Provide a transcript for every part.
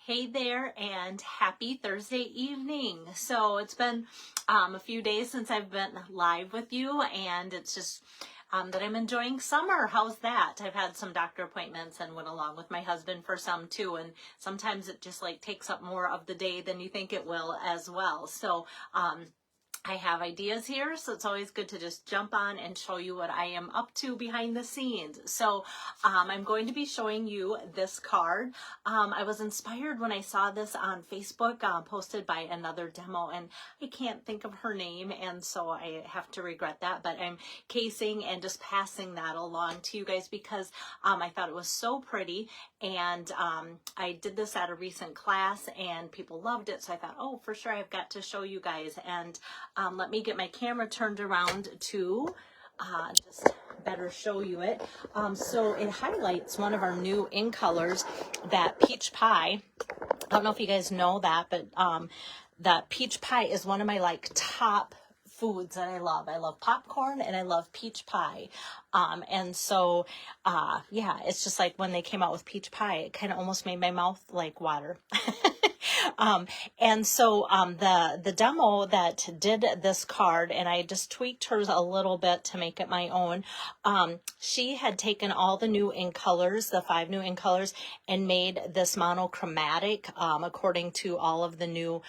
Hey there, and happy Thursday evening. So it's been a few days since I've been live with you, and it's just that I'm enjoying summer. How's that? I've had some doctor appointments and went along with my husband for some too, and sometimes it just like takes up more of the day than you think it will as well. So I have ideas here, so it's always good to just jump on and show you what I am up to behind the scenes. So I'm going to be showing you this card. I was inspired when I saw this on Facebook posted by another demo, and I can't think of her name, and so I have to regret that, but I'm casing and just passing that along to you guys because I thought it was so pretty, and I did this at a recent class and people loved it, so I thought, oh, for sure I've got to show you guys. And let me get my camera turned around to just better show you it. So it highlights one of our new in colors, that peach pie. I don't know if you guys know that, but that peach pie is one of my like top foods that I love. I love popcorn and I love peach pie. And so, yeah, it's just like when they came out with peach pie, it kind of almost made my mouth like water. And so the demo that did this card, and I just tweaked hers a little bit to make it my own, she had taken all the new in colors, the 5 new in colors, and made this monochromatic according to all of the new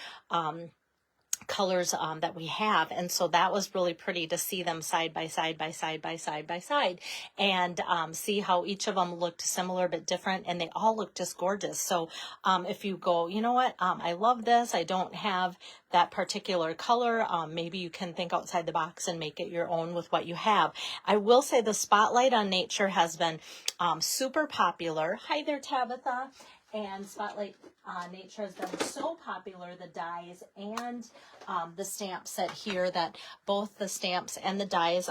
colors that we have. And so that was really pretty to see them side by side by side by side by side, and see how each of them looked similar but different, and they all look just gorgeous. So if you go, you know what, I love this, I don't have that particular color, maybe you can think outside the box and make it your own with what you have. I will say the Spotlight on Nature has been super popular. Hi there, Tabitha. And Spotlight Nature has been so popular, the dies and the stamp set here, that both the stamps and the dies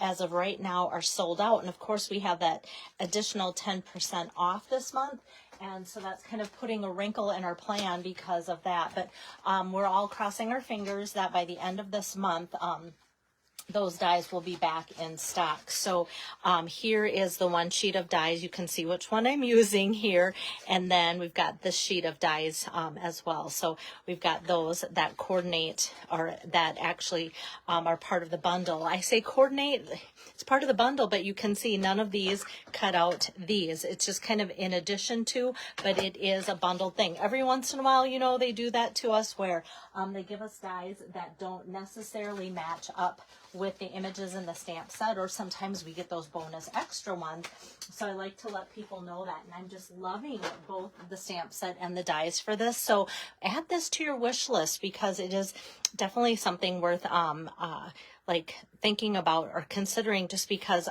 as of right now are sold out. And of course we have that additional 10% off this month. And so that's kind of putting a wrinkle in our plan because of that. But we're all crossing our fingers that by the end of this month, those dies will be back in stock. So here is the one sheet of dies. You can see which one I'm using here. And then we've got this sheet of dies as well. So we've got those that coordinate, or that actually are part of the bundle. I say coordinate, it's part of the bundle, but you can see none of these cut out these. It's just kind of in addition to, but it is a bundled thing. Every once in a while, you know, they do that to us where they give us dies that don't necessarily match up with the images in the stamp set, or sometimes we get those bonus extra ones. So I like to let people know that, and I'm just loving both the stamp set and the dies for this. So add this to your wish list because it is definitely something worth like thinking about or considering, just because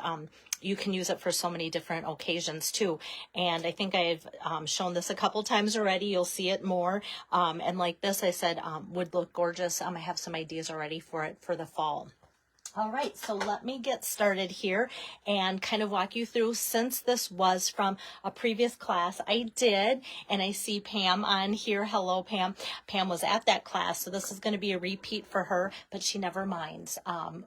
you can use it for so many different occasions too. And I think I've shown this a couple times already. You'll see it more. And like this, I said would look gorgeous. I have some ideas already for it for the fall. All right, so let me get started here and kind of walk you through, since this was from a previous class I did, and I see Pam on here. Hello, Pam. Pam was at that class, so this is going to be a repeat for her, but she never minds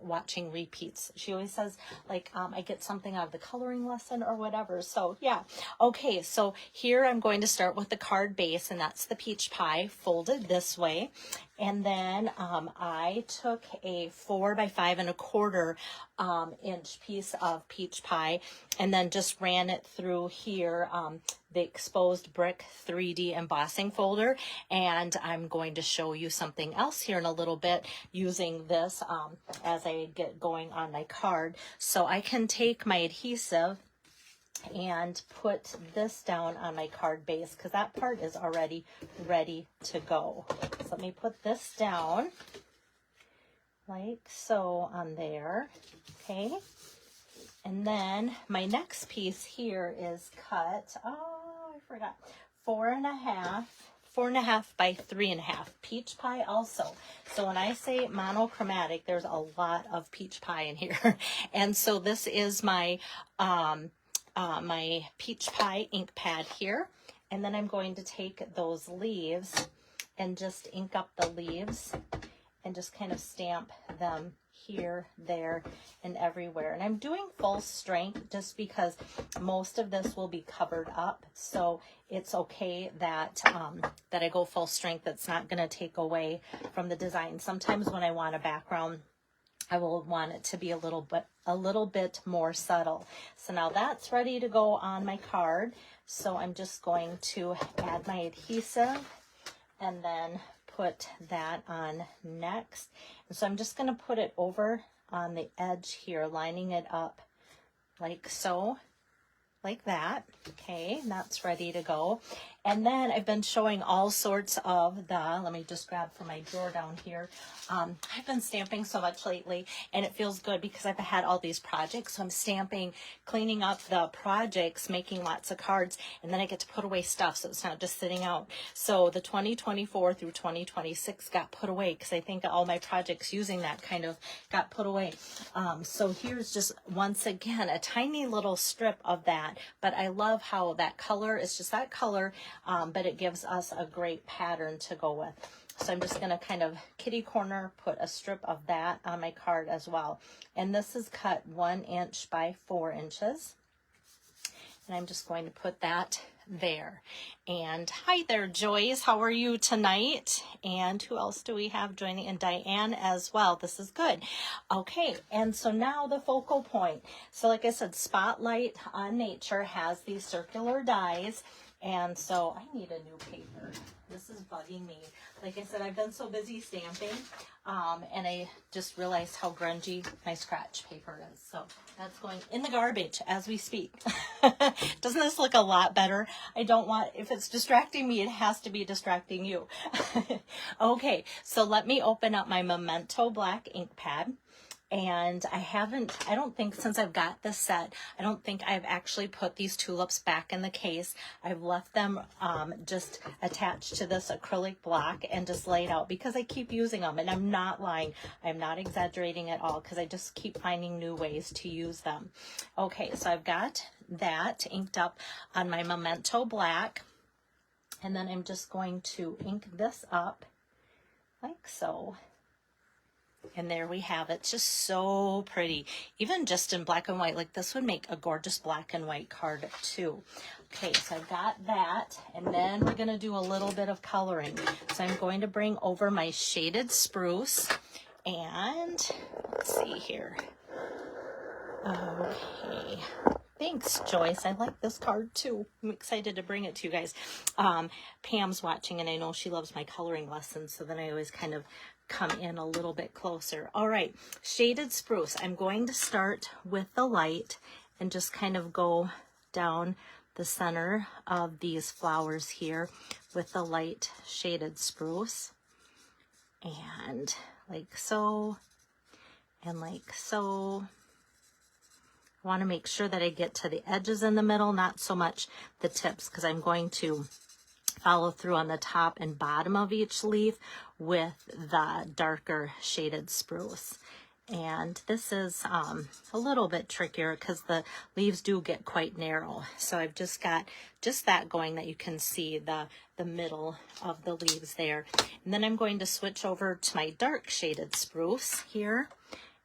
watching repeats. She always says, like, I get something out of the coloring lesson or whatever. So, yeah. Okay, so here I'm going to start with the card base, and that's the peach pie folded this way. And then I took a 4 by 5¼ inch piece of peach pie, and then just ran it through here, the exposed brick 3D embossing folder. And I'm going to show you something else here in a little bit using this as I get going on my card. So I can take my adhesive and put this down on my card base, because that part is already ready to go. So let me put this down like so on there. Okay, and then my next piece here is cut, oh, I forgot, 4.5 by 3.5 peach pie also. So when I say monochromatic, there's a lot of peach pie in here. And so this is my my peach pie ink pad here, and then I'm going to take those leaves and just ink up the leaves and just kind of stamp them here, there, and everywhere. And I'm doing full strength just because most of this will be covered up. So it's okay that, that I go full strength. It's not going to take away from the design. Sometimes when I want a background, I will want it to be a little bit more subtle. So now that's ready to go on my card. So I'm just going to add my adhesive and then put that on next. And so I'm just going to put it over on the edge here, lining it up like so, like that. Okay, and that's ready to go. And then I've been showing all sorts of let me just grab from my drawer down here. I've been stamping so much lately, and it feels good because I've had all these projects. So I'm stamping, cleaning up the projects, making lots of cards, and then I get to put away stuff so it's not just sitting out. So the 2024 through 2026 got put away because I think all my projects using that kind of got put away. So here's just, once again, a tiny little strip of that, but I love how that color is just that color, but it gives us a great pattern to go with. So I'm just going to kind of kitty corner, put a strip of that on my card as well. And this is cut 1 inch by 4 inches. And I'm just going to put that there. And hi there, Joyce. How are you tonight? And who else do we have joining? And Diane as well. This is good. Okay, and so now the focal point. So like I said, Spotlight on Nature has these circular dies. And so I need a new paper. This is bugging me. Like I said, I've been so busy stamping, and I just realized how grungy my scratch paper is. So that's going in the garbage as we speak. Doesn't this look a lot better? I don't want, if it's distracting me, it has to be distracting you. Okay, so let me open up my Memento black ink pad. And I don't think since I've got this set, I don't think I've actually put these tulips back in the case. I've left them just attached to this acrylic block and just laid out because I keep using them, and I'm not lying. I'm not exaggerating at all because I just keep finding new ways to use them. Okay, so I've got that inked up on my Memento black, and then I'm just going to ink this up like so. And there we have it. It's just so pretty. Even just in black and white, like this would make a gorgeous black and white card too. Okay, so I've got that. And then we're going to do a little bit of coloring. So I'm going to bring over my shaded spruce. And let's see here. Okay. Thanks, Joyce. I like this card too. I'm excited to bring it to you guys. Pam's watching, and I know she loves my coloring lessons, so then I always kind of come in a little bit closer. All right, shaded spruce. I'm going to start with the light and just kind of go down the center of these flowers here with the light shaded spruce. And like so, and like so. I want to make sure that I get to the edges in the middle, not so much the tips, because I'm going to follow through on the top and bottom of each leaf with the darker shaded spruce. And this is a little bit trickier because the leaves do get quite narrow. So I've just got just that going, that you can see the middle of the leaves there. And then I'm going to switch over to my dark shaded spruce here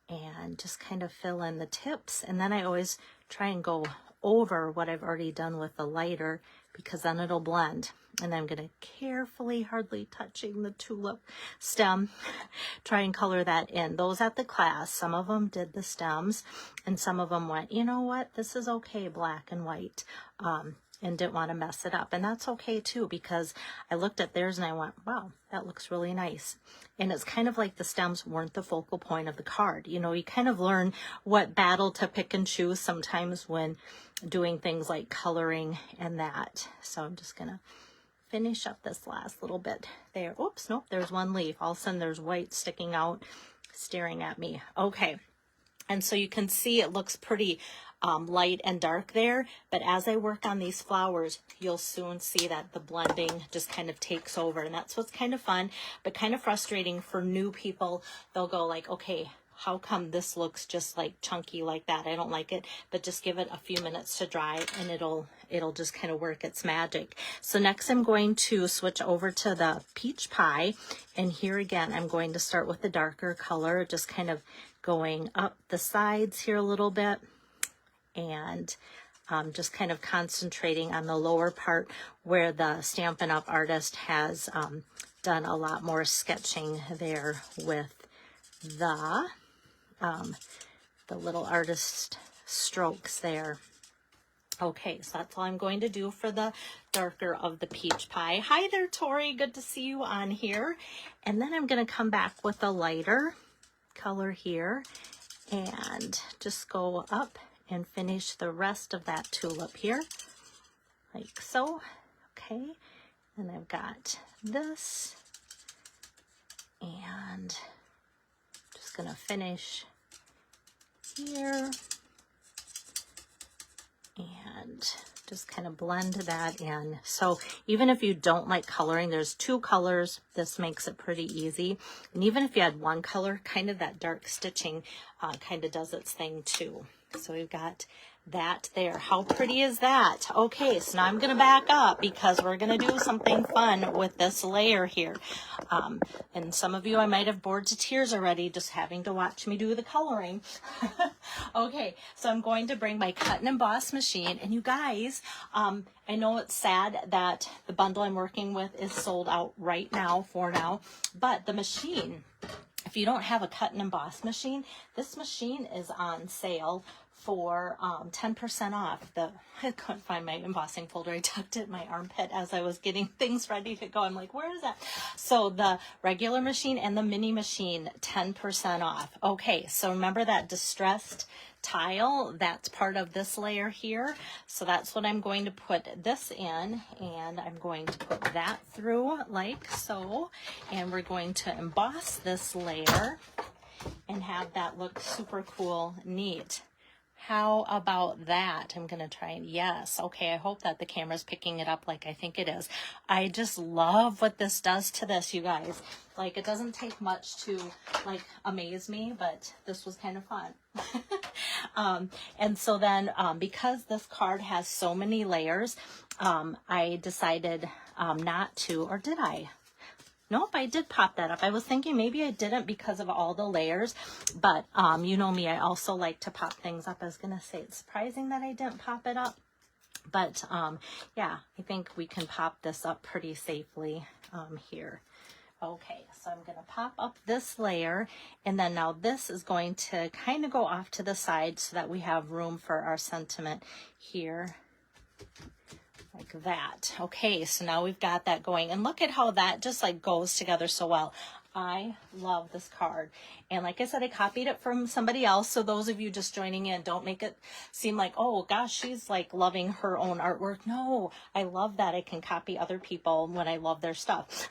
and just kind of fill in the tips. And then I always try and go over what I've already done with the lighter, because then it'll blend. And I'm going to carefully, hardly touching the tulip stem, try and color that in. Those at the class, some of them did the stems, and some of them went, you know what, this is okay, black and white, and didn't want to mess it up. And that's okay too, because I looked at theirs and I went, wow, that looks really nice. And it's kind of like the stems weren't the focal point of the card. You know, you kind of learn what battle to pick and choose sometimes when doing things like coloring and that. So I'm just going to finish up this last little bit there. Oops, nope, there's one leaf. All of a sudden there's white sticking out, staring at me. Okay, and so you can see it looks pretty light and dark there, but as I work on these flowers, you'll soon see that the blending just kind of takes over, and that's what's kind of fun, but kind of frustrating for new people. They'll go like, okay, how come this looks just like chunky like that? I don't like it, but just give it a few minutes to dry and it'll just kind of work its magic. So next I'm going to switch over to the peach pie, and here again I'm going to start with the darker color, just kind of going up the sides here a little bit, and just kind of concentrating on the lower part where the Stampin' Up! Artist has done a lot more sketching there with the little artist strokes there. Okay, so that's all I'm going to do for the darker of the peach pie. Hi there, Tori. Good to see you on here. And then I'm going to come back with a lighter color here and just go up and finish the rest of that tulip here, like so. Okay, and I've got this, and just gonna finish here and just kind of blend that in. So even if you don't like coloring, there's 2 colors. This makes it pretty easy. And even if you had 1 color, kind of that dark stitching kind of does its thing too. So we've got that there. How pretty is that? Okay, so now I'm going to back up because we're going to do something fun with this layer here. And some of you I might have bored to tears already just having to watch me do the coloring. Okay, so I'm going to bring my cut and emboss machine. And you guys, I know it's sad that the bundle I'm working with is sold out right now for now, but the machine, if you don't have a cut and emboss machine, this machine is on sale for 10% off. I couldn't find my embossing folder. I tucked it in my armpit as I was getting things ready to go. I'm like, where is that? So the regular machine and the mini machine, 10% off. Okay, so remember that distressed tile, that's part of this layer here. So that's what I'm going to put this in, and I'm going to put that through like so. And we're going to emboss this layer and have that look super cool, neat. How about that? I'm going to try and yes. Okay, I hope that the camera's picking it up like I think it is. I just love what this does to this, you guys. Like, it doesn't take much to, like, amaze me, but this was kind of fun. And so then, because this card has so many layers, I decided not to, or did I? Nope, I did pop that up. I was thinking maybe I didn't because of all the layers, but you know me, I also like to pop things up. I was going to say it's surprising that I didn't pop it up, but yeah, I think we can pop this up pretty safely here. Okay, so I'm going to pop up this layer, and then now this is going to kind of go off to the side so that we have room for our sentiment here. Like that. Okay, so now we've got that going, and look at how that just like goes together so well. I love this card, and like I said, I copied it from somebody else, so those of you just joining in, don't make it seem like, oh gosh, she's like loving her own artwork. No, I love that I can copy other people when I love their stuff.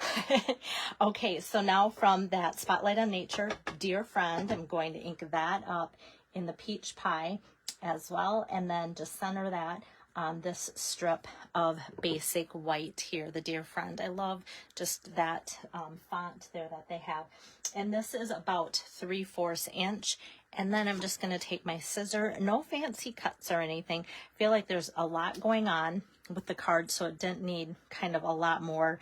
Okay, so now from that Spotlight on Nature, Dear Friend, I'm going to ink that up in the peach pie as well, and then just center that on this strip of basic white here, the Dear Friend. I love just that font there that they have. And this is about 3/4 inch. And then I'm just going to take my scissor, no fancy cuts or anything. I feel like there's a lot going on with the card, so it didn't need kind of a lot more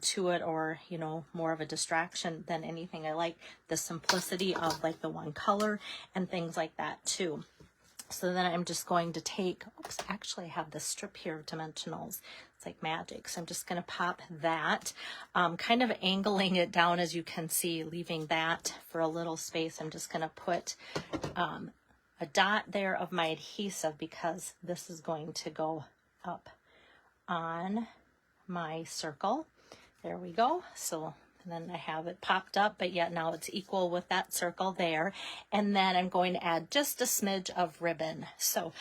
to it, or, you know, more of a distraction than anything. I like the simplicity of like the one color and things like that too. So then I'm just going to take, oops, actually I have this strip here of dimensionals. It's like magic. So I'm just going to pop that, kind of angling it down as you can see, leaving that for a little space. I'm just going to put a dot there of my adhesive because this is going to go up on my circle. There we go. So and then I have it popped up, but yet now it's equal with that circle there. And then I'm going to add just a smidge of ribbon. So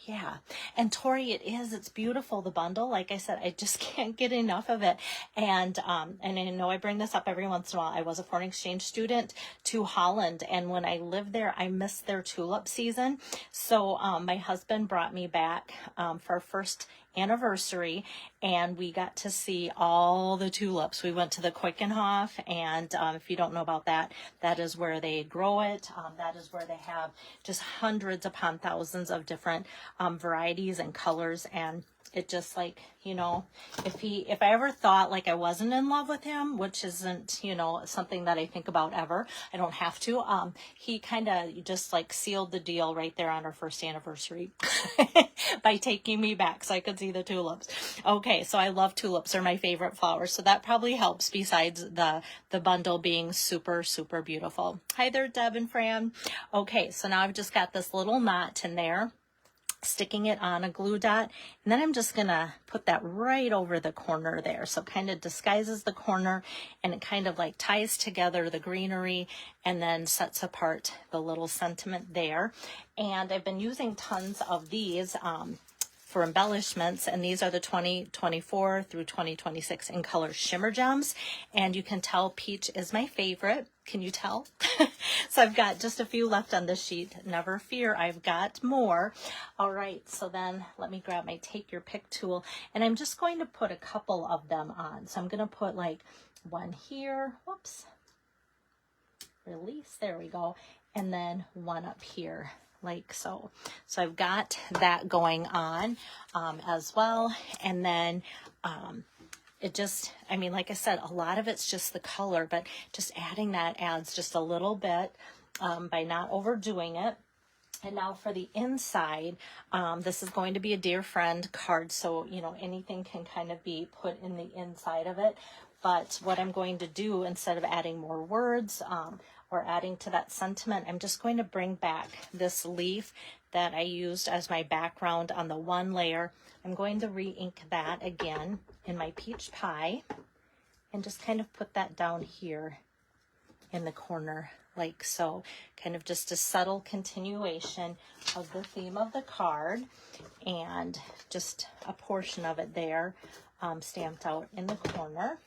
Yeah. And Tori, it's beautiful, the bundle. Like I said, I just can't get enough of it. And I know I bring this up every once in a while. I was a foreign exchange student to Holland, and when I lived there, I missed their tulip season. So my husband brought me back for our first anniversary, and we got to see all the tulips. We went to the Quickenhof, and if you don't know about that, that is where they grow it. That is where they have just hundreds upon thousands of different varieties and colors. And it just, like, you know, if I ever thought like I wasn't in love with him, which isn't, you know, something that I think about ever, I don't have to, he kind of just like sealed the deal right there on our first anniversary by taking me back so I could see the tulips. Okay, so I love tulips. They're my favorite flowers, so that probably helps, besides the bundle being super, super beautiful. Hi there, Deb and Fran. Okay, so now I've just got this little knot in there, sticking it on a glue dot, and then I'm just gonna put that right over the corner there, so it kind of disguises the corner, and it kind of like ties together the greenery and then sets apart the little sentiment there. And I've been using tons of these for embellishments, and these are the 2024 through 2026 in color shimmer gems, and you can tell peach is my favorite. Can you tell? So I've got just a few left on this sheet. Never fear, I've got more. All right, so then let me grab my take your pick tool, and I'm just going to put a couple of them on. So I'm going to put like one here, whoops, release, there we go, and then one up here, like so. So I've got that going on as well. And then it just, I mean, like I said, a lot of it's just the color, but just adding that adds just a little bit by not overdoing it. And now for the inside, this is going to be a dear friend card, so, you know, anything can kind of be put in the inside of it. But what I'm going to do, instead of adding more words or adding to that sentiment, I'm just going to bring back this leaf that I used as my background on the one layer. I'm going to re-ink that again in my peach pie and just kind of put that down here in the corner, like so. Kind of just a subtle continuation of the theme of the card, and just a portion of it there stamped out in the corner.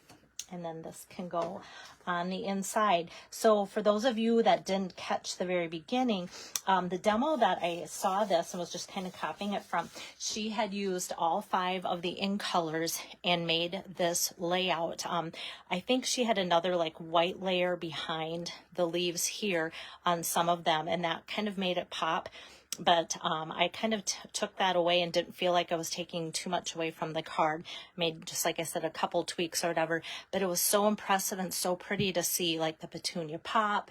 And then this can go on the inside. So for those of you that didn't catch the very beginning, the demo that I saw this and was just kind of copying it from, she had used all 5 of the in colors and made this layout. I think she had another like white layer behind the leaves here on some of them, and that kind of made it pop. But I kind of took that away and didn't feel like I was taking too much away from the card. Made, just like I said, a couple tweaks or whatever, but it was so impressive and so pretty to see, like the petunia pop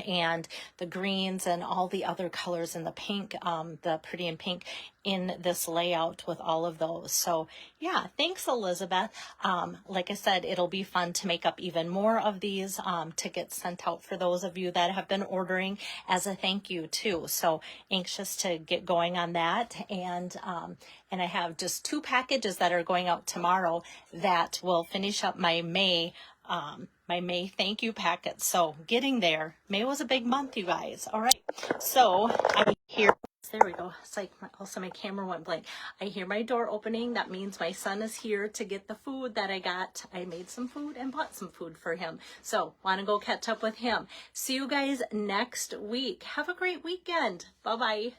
and the greens and all the other colors in the pink, the pretty in pink in this layout with all of those. So yeah, thanks, Elizabeth. Like I said, it'll be fun to make up even more of these to get sent out for those of you that have been ordering as a thank you too. So anxious to get going on that. And I have just 2 packages that are going out tomorrow that will finish up my May thank you packet. So getting there. May was a big month, you guys. All right. So I hear, there we go. It's like also my camera went blank. I hear my door opening. That means my son is here to get the food that I got. I made some food and bought some food for him. So want to go catch up with him. See you guys next week. Have a great weekend. Bye-bye.